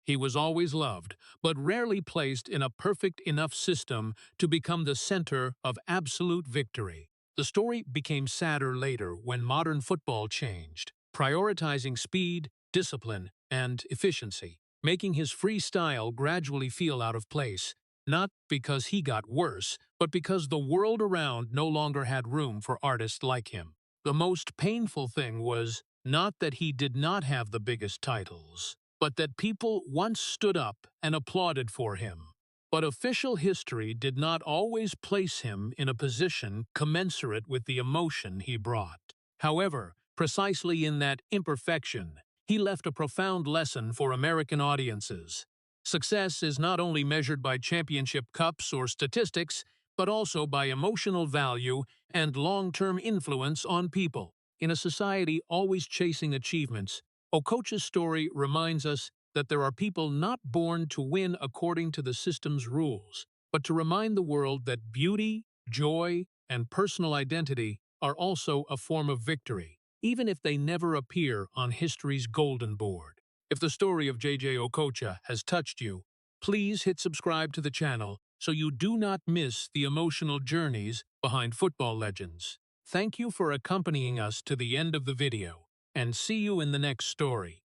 He was always loved, but rarely placed in a perfect enough system to become the center of absolute victory. The story became sadder later when modern football changed, prioritizing speed, discipline, and efficiency, making his free style gradually feel out of place, not because he got worse, but because the world around no longer had room for artists like him. The most painful thing was not that he did not have the biggest titles, but that people once stood up and applauded for him. But official history did not always place him in a position commensurate with the emotion he brought. However, precisely in that imperfection, he left a profound lesson for American audiences. Success is not only measured by championship cups or statistics, but also by emotional value and long-term influence on people. In a society always chasing achievements, Okocha's story reminds us that there are people not born to win according to the system's rules, but to remind the world that beauty, joy, and personal identity are also a form of victory, even if they never appear on history's golden board. If the story of Jay-Jay Okocha has touched you, please hit subscribe to the channel so you do not miss the emotional journeys behind football legends. Thank you for accompanying us to the end of the video, and see you in the next story,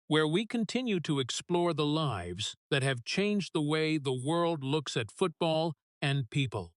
where we continue to explore the lives that have changed the way the world looks at football and people.